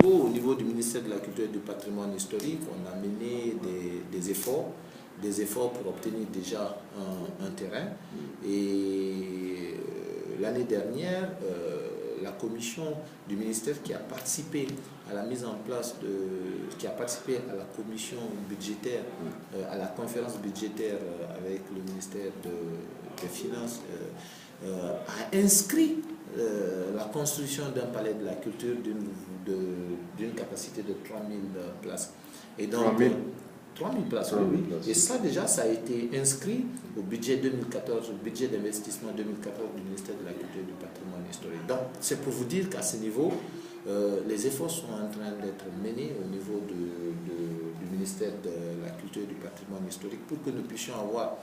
au niveau du ministère de la Culture et du Patrimoine historique, on a mené des efforts pour obtenir déjà un terrain. Et l'année dernière, la commission du ministère qui a participé à la mise en place qui a participé à la commission budgétaire, à la conférence budgétaire avec le ministère des Finances, a inscrit la construction d'un palais de la culture d'une capacité de 3000 places. Et donc, 3000 places, oui. Et ça déjà, ça a été inscrit au budget 2014, au budget d'investissement 2014 du ministère de la Culture et du Patrimoine historique. Donc, c'est pour vous dire qu'à ce niveau, les efforts sont en train d'être menés au niveau du ministère de la Culture et du Patrimoine historique pour que nous puissions avoir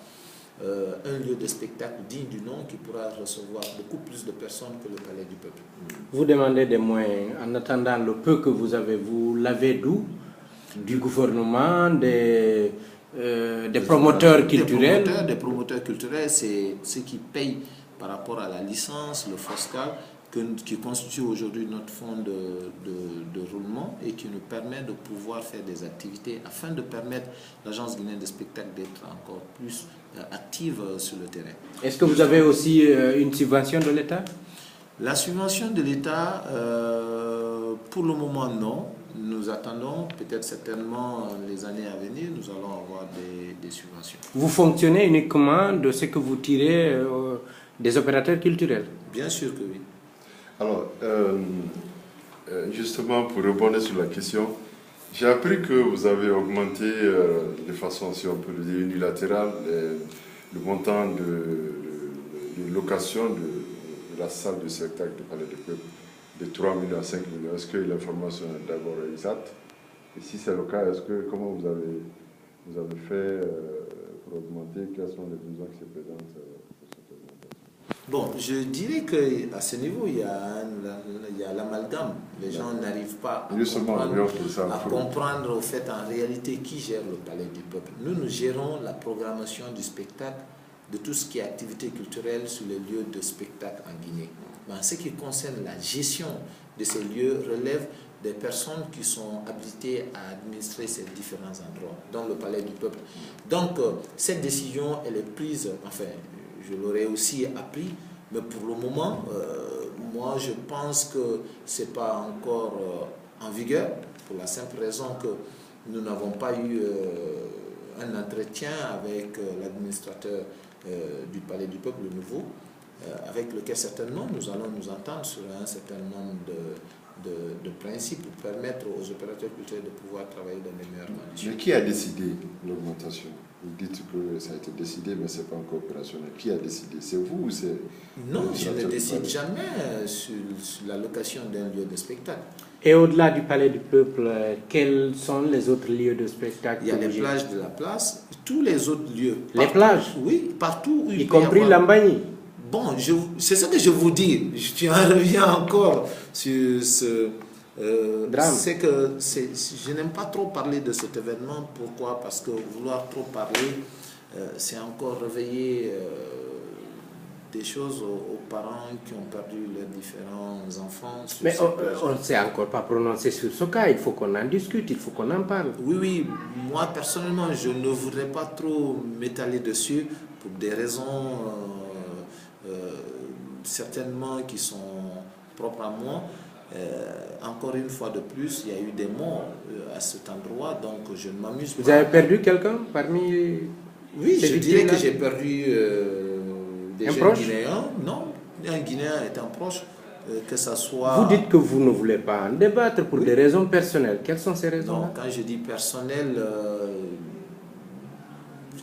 un lieu de spectacle digne du nom qui pourra recevoir beaucoup plus de personnes que le Palais du Peuple. Vous demandez des moyens. En attendant, le peu que vous avez, vous l'avez d'où? Du gouvernement, des promoteurs culturels? Des promoteurs culturels, c'est ceux qui payent par rapport à la licence, le FOSCAL, qui constitue aujourd'hui notre fonds de roulement et qui nous permet de pouvoir faire des activités afin de permettre l'Agence guinéenne de spectacle d'être encore plus active sur le terrain. Est-ce que vous avez aussi une subvention de l'État? La subvention de l'État, pour le moment, non. Nous attendons, peut-être certainement les années à venir, nous allons avoir des subventions. Vous fonctionnez uniquement de ce que vous tirez des opérateurs culturels? Bien sûr que oui. Alors, justement, pour rebondir sur la question, j'ai appris que vous avez augmenté de façon, si on peut le dire, unilatérale, le montant de location de la salle de spectacle du Palais du Peuple de 3 millions à 5 millions. Est-ce que l'information est d'abord exacte? Et si c'est le cas, comment vous avez fait pour augmenter? Quels sont les besoins qui se présentent pour cette augmentation? Bon, je dirais qu'à ce niveau, il y a l'amalgame. Les gens n'arrivent pas à comprendre au fait en réalité qui gère le Palais du Peuple. Nous gérons la programmation du spectacle, de tout ce qui est activité culturelle sur les lieux de spectacle en Guinée. En ce qui concerne la gestion de ces lieux, relève des personnes qui sont habilitées à administrer ces différents endroits, dont le Palais du Peuple. Donc, cette décision, elle est prise, enfin, je l'aurais aussi appris, mais pour le moment, moi, je pense que ce n'est pas encore en vigueur, pour la simple raison que nous n'avons pas eu un entretien avec l'administrateur du Palais du Peuple, le nouveau, avec lequel certainement nous allons nous entendre sur un certain nombre de principes pour permettre aux opérateurs culturels de pouvoir travailler dans les meilleures conditions. Mais qui a décidé l'augmentation? Vous dites que ça a été décidé, mais ce n'est pas encore opérationnel. Qui a décidé? C'est vous ou c'est... Non, je ne décide jamais sur la location d'un lieu de spectacle. Et au-delà du Palais du Peuple, quels sont les autres lieux de spectacle? Il y a les plages de la place, tous les autres lieux. Les plages? Oui, partout où il y compris Lambagny. Bon, c'est ce que je vous dis. Je reviens encore sur ce drame. C'est que je n'aime pas trop parler de cet événement. Pourquoi? Parce que vouloir trop parler, c'est encore réveiller des choses aux parents qui ont perdu leurs différents enfants. Mais on ne s'est encore pas prononcé sur ce cas. Il faut qu'on en discute, il faut qu'on en parle. Oui, moi personnellement, je ne voudrais pas trop m'étaler dessus pour des raisons certainement qui sont propres à moi. Encore une fois de plus, il y a eu des morts à cet endroit, donc je ne m'amuse pas. Vous avez perdu quelqu'un parmi... Oui, je dirais que j'ai perdu des jeunes Guinéens. Non, un Guinéen est un proche, que ça soit... Vous dites que vous ne voulez pas en débattre pour des raisons personnelles. Quelles sont ces raisons? Non, quand je dis personnel,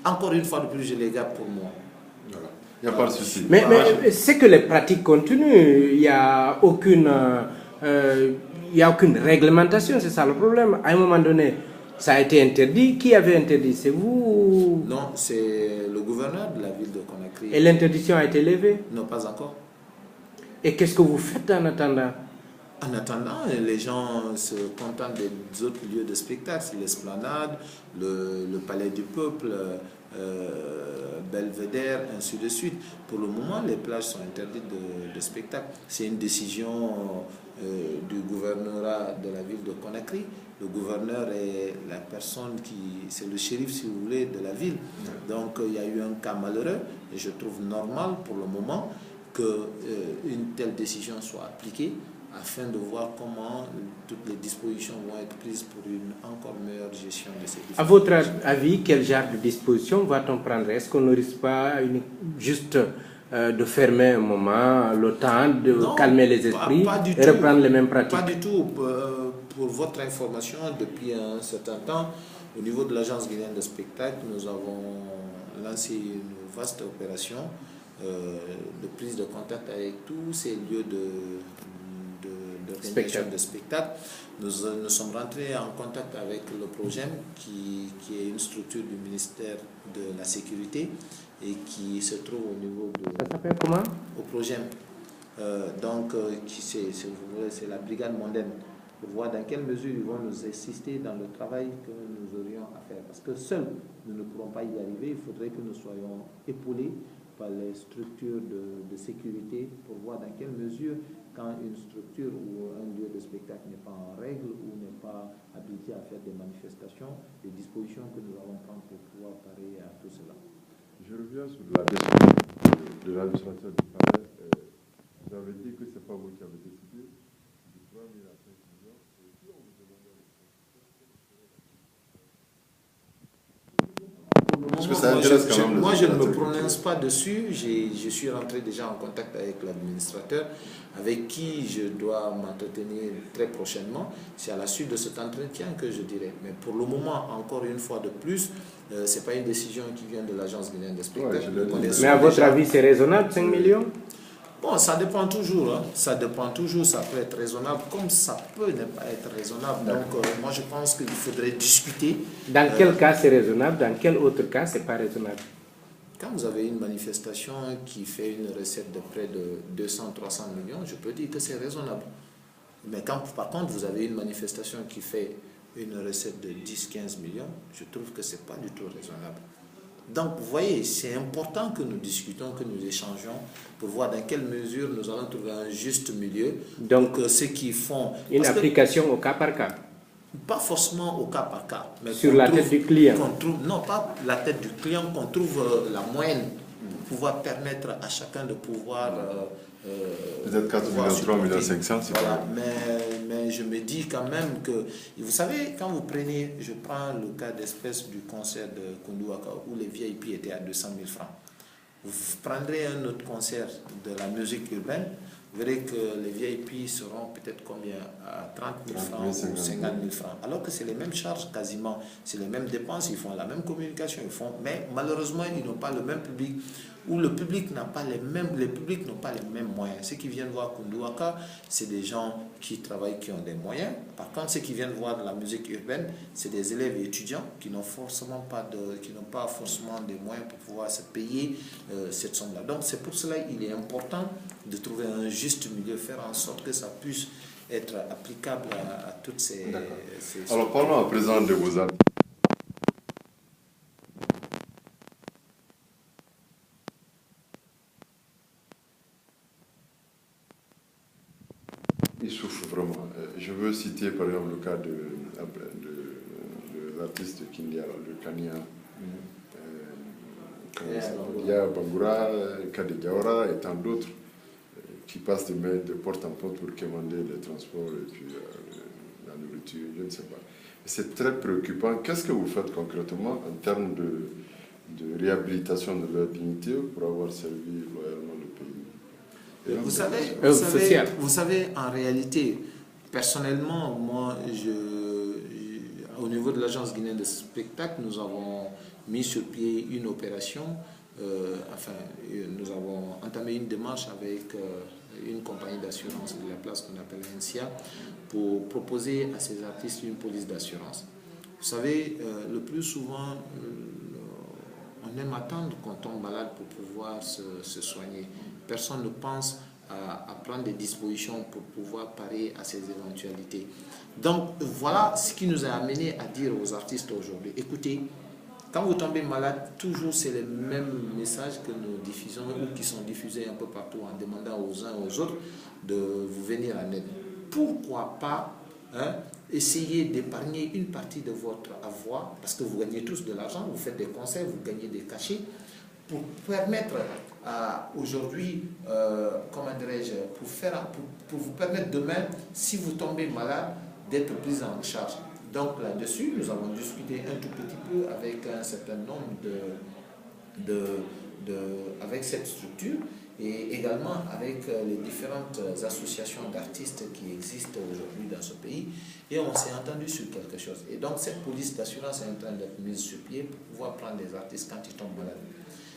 encore une fois de plus, je les garde pour moi. Voilà. Il n'y a pas de souci. Mais c'est que les pratiques continuent. Il n'y a aucune réglementation, c'est ça le problème. À un moment donné, ça a été interdit. Qui avait interdit? C'est vous? Non, c'est le gouverneur de la ville de Conakry. Et l'interdiction a été levée? Non, pas encore. Et qu'est-ce que vous faites en attendant? En attendant, les gens se contentent des autres lieux de spectacle, l'esplanade, le Palais du Peuple, Belvédère, ainsi de suite. Pour le moment, les plages sont interdites de spectacle. C'est une décision du gouvernorat de la ville de Conakry. Le gouverneur est la personne c'est le shérif, si vous voulez, de la ville. Donc, il y a eu un cas malheureux et je trouve normal pour le moment qu'une telle décision soit appliquée afin de voir comment toutes les dispositions vont être prises pour une encore meilleure gestion de ces différents. À votre avis, quel genre de dispositions va-t-on prendre? Est-ce qu'on ne risque pas juste de fermer un moment, le temps de calmer les esprits et reprendre les mêmes pratiques? Pas du tout. Pour votre information, depuis un certain temps, au niveau de l'agence guinéenne de spectacle, nous avons lancé une vaste opération de prise de contact avec tous ces lieux d'organisation de spectacle. Nous sommes rentrés en contact avec le Progem, qui est une structure du ministère de la Sécurité et qui se trouve au niveau de... Ça s'appelle comment? Au Progem. C'est la brigade mondaine, pour voir dans quelle mesure ils vont nous assister dans le travail que nous aurions à faire. Parce que seuls, nous ne pourrons pas y arriver. Il faudrait que nous soyons épaulés par les structures de sécurité pour voir dans quelle mesure, quand une structure ou un lieu de spectacle n'est pas en règle ou n'est pas habilité à faire des manifestations, les dispositions que nous allons prendre pour pouvoir parer à tout cela. Je reviens sur la question de l'administrateur du palais. Vous avez dit que ce n'est pas vous qui avez décidé de 3 000 à 5 millions. Et si on vous demandait Parce que ça intéresse quand même. Moi, je ne me prononce pas dessus. Je suis rentré déjà en contact avec l'administrateur, avec qui je dois m'entretenir très prochainement. C'est à la suite de cet entretien que je dirai. Mais pour le moment, encore une fois de plus, ce n'est pas une décision qui vient de l'agence guinéenne des spectacles. Mais à votre avis, c'est raisonnable, 5 millions? Bon, ça dépend toujours. Hein. Ça dépend toujours. Ça peut être raisonnable comme ça peut ne pas être raisonnable. Donc, moi, je pense qu'il faudrait discuter. Dans quel cas c'est raisonnable? Dans quel autre cas c'est pas raisonnable? Quand vous avez une manifestation qui fait une recette de près de 200-300 millions, je peux dire que c'est raisonnable. Mais quand, par contre, vous avez une manifestation qui fait une recette de 10-15 millions, je trouve que ce n'est pas du tout raisonnable. Donc, vous voyez, c'est important que nous discutons, que nous échangeons pour voir dans quelle mesure nous allons trouver un juste milieu. Donc, ceux qui font... Une application au cas par cas? Pas forcément au cas par cas. Mais sur la tête du client? Non, pas la tête du client, qu'on trouve la moyenne pour pouvoir permettre à chacun de pouvoir... peut-être 4 millions, 3 millions 500, c'est voilà. Mais je me dis quand même que, vous savez, quand vous prenez, je prends le cas d'espèce du concert de Koundouaka où les VIP étaient à 200 000 francs. Vous prendrez un autre concert de la musique urbaine, vous verrez que les VIP seront peut-être combien, à 30 000 francs ou 50 000 francs. Alors que c'est les mêmes charges quasiment, c'est les mêmes dépenses, ils font la même communication, mais malheureusement ils n'ont pas le même public, où le public n'a pas les mêmes moyens. Ceux qui viennent voir Koundouaka, c'est des gens qui travaillent, qui ont des moyens. Par contre, ceux qui viennent voir de la musique urbaine, c'est des élèves et étudiants qui n'ont pas forcément des moyens pour pouvoir se payer cette somme-là. Donc c'est pour cela qu'il est important de trouver un juste milieu, faire en sorte que ça puisse être applicable à toutes ces... Alors parlons à présent de vos amis. Ils souffrent vraiment. Je veux citer par exemple le cas de l'artiste Kindia, le Kania, Bangoura, Kade Diawara et tant d'autres qui passent de porte en porte pour commander les transports et puis la nourriture, je ne sais pas. C'est très préoccupant. Qu'est-ce que vous faites concrètement en termes de réhabilitation de leur dignité pour avoir servi loyalement le pays? Vous savez, en réalité, personnellement, moi, au niveau de l'agence guinéenne de spectacle, nous avons mis sur pied une opération, nous avons entamé une démarche avec une compagnie d'assurance de la place qu'on appelle NCA pour proposer à ces artistes une police d'assurance. Vous savez, le plus souvent, on aime attendre qu'on tombe malade pour pouvoir se soigner. Personne ne pense à prendre des dispositions pour pouvoir parer à ces éventualités. Donc voilà ce qui nous a amené à dire aux artistes aujourd'hui, écoutez, Quand vous tombez malade, toujours c'est les mêmes messages que nous diffusons ou qui sont diffusés un peu partout en demandant aux uns aux autres de vous venir en aide. Pourquoi pas essayer d'épargner une partie de votre avoir, parce que vous gagnez tous de l'argent, vous faites des concerts, vous gagnez des cachets, pour permettre aujourd'hui, comment dirais-je, pour vous permettre demain, si vous tombez malade, d'être pris en charge. Donc là-dessus, nous avons discuté un tout petit peu avec un certain nombre avec cette structure et également avec les différentes associations d'artistes qui existent aujourd'hui dans ce pays. Et on s'est entendu sur quelque chose. Et donc cette police d'assurance est en train d'être mise sur pied pour pouvoir prendre les artistes quand ils tombent malades.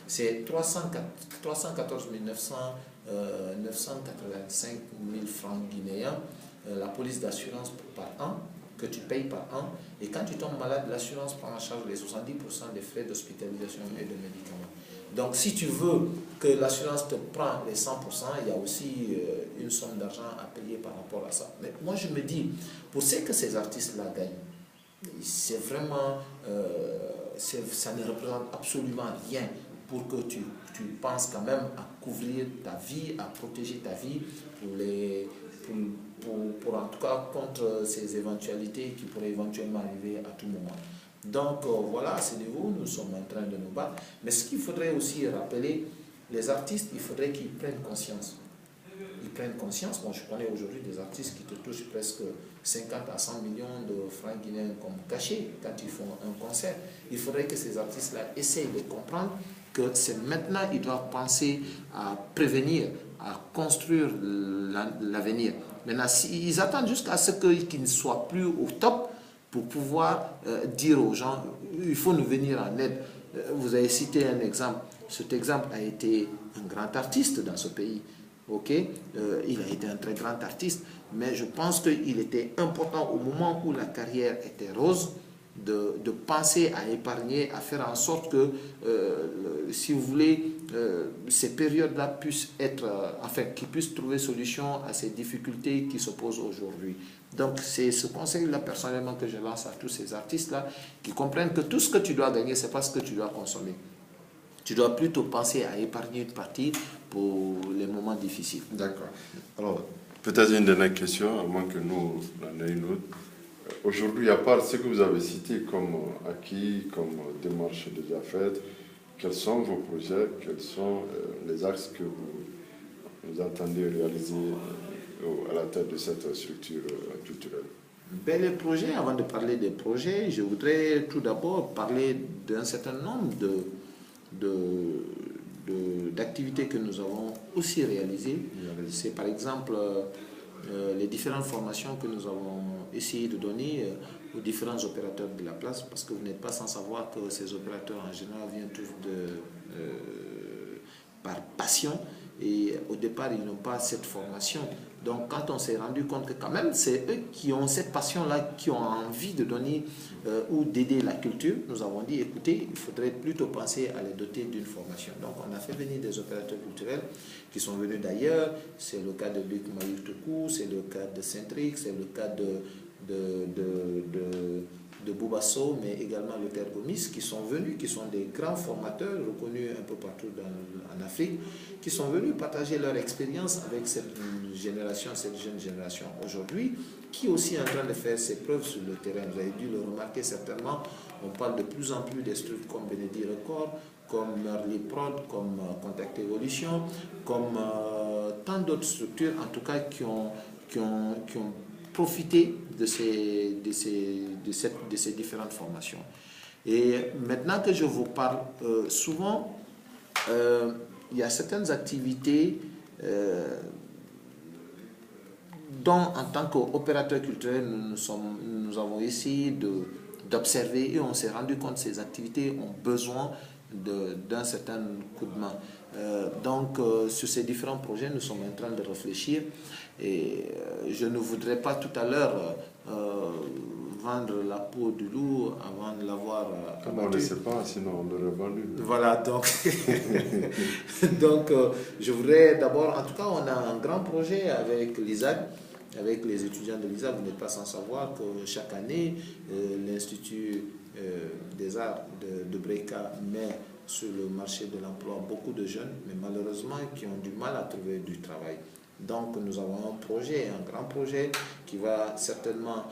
C'est 314 985 000 francs guinéens, la police d'assurance par an, que tu payes par an. Et quand tu tombes malade, l'assurance prend en charge les 70% des frais d'hospitalisation et de médicaments. Donc si tu veux que l'assurance te prenne les 100%, il y a aussi une somme d'argent à payer par rapport à ça. Mais moi je me dis, pour ce que ces artistes-là gagnent, c'est vraiment, ça ne représente absolument rien pour que tu penses quand même à couvrir ta vie, à protéger ta vie pour en tout cas contre ces éventualités qui pourraient éventuellement arriver à tout moment. Donc voilà, à ce niveau, nous sommes en train de nous battre. Mais ce qu'il faudrait aussi rappeler, les artistes, il faudrait qu'ils prennent conscience. Ils prennent conscience. Moi, je connais aujourd'hui des artistes qui te touchent presque 50 à 100 millions de francs guinéens comme cachet quand ils font un concert. Il faudrait que ces artistes-là essayent de comprendre que c'est maintenant qu'ils doivent penser à prévenir, à construire l'avenir. Maintenant, ils attendent jusqu'à ce qu'ils ne soient plus au top pour pouvoir dire aux gens, il faut nous venir en aide. Vous avez cité un exemple. Cet exemple a été un grand artiste dans ce pays. Okay? Il a été un très grand artiste, mais je pense qu'il était important au moment où la carrière était rose de penser à épargner, à faire en sorte que, si vous voulez, ces périodes-là puissent être, qu'ils puissent trouver solution à ces difficultés qui se posent aujourd'hui. Donc c'est ce conseil-là personnellement que je lance à tous ces artistes-là qui comprennent que tout ce que tu dois gagner, c'est pas ce que tu dois consommer. Tu dois plutôt penser à épargner une partie pour les moments difficiles. D'accord. Alors, peut-être une dernière question, à moins que nous en ayons une autre. Aujourd'hui, à part ce que vous avez cité comme acquis, comme démarche déjà faite, quels sont vos projets, quels sont les axes que vous entendez réaliser à la tête de cette structure culturelle? Les projets, avant de parler des projets, je voudrais tout d'abord parler d'un certain nombre d'activités que nous avons aussi réalisées. C'est par exemple les différentes formations que nous avons essayé de donner aux différents opérateurs de la place, parce que vous n'êtes pas sans savoir que ces opérateurs en général viennent tous par passion, et au départ ils n'ont pas cette formation. Donc quand on s'est rendu compte que quand même c'est eux qui ont cette passion-là, qui ont envie de donner ou d'aider la culture, nous avons dit écoutez, il faudrait plutôt penser à les doter d'une formation. Donc on a fait venir des opérateurs culturels qui sont venus d'ailleurs. C'est le cas de Luc Mayutuku, c'est le cas de Centric, c'est le cas de Boubasso, mais également le Père Gomis, qui sont venus, qui sont des grands formateurs reconnus un peu partout en Afrique, qui sont venus partager leur expérience avec cette génération, cette jeune génération aujourd'hui, qui aussi est en train de faire ses preuves sur le terrain. Vous avez dû le remarquer certainement, on parle de plus en plus des structures comme Benedi Record, comme Merly Prod, comme Contact Evolution, comme tant d'autres structures, en tout cas qui ont profiter de ces différentes formations. Et maintenant que je vous parle, souvent, il y a certaines activités dont, en tant qu'opérateur culturel, nous avons essayé d'observer et on s'est rendu compte que ces activités ont besoin d'un certain coup de main. Donc, sur ces différents projets, nous sommes en train de réfléchir et je ne voudrais pas tout à l'heure vendre la peau du loup avant de l'avoir abattu. On ne le sait pas, sinon on l'aurait vendu. Voilà, donc, donc je voudrais d'abord, en tout cas, on a un grand projet avec l'ISAC, avec les étudiants de l'ISAC. Vous n'êtes pas sans savoir que chaque année, l'Institut des arts de Breka met sur le marché de l'emploi beaucoup de jeunes, mais malheureusement qui ont du mal à trouver du travail. Donc nous avons un projet, un grand projet qui va certainement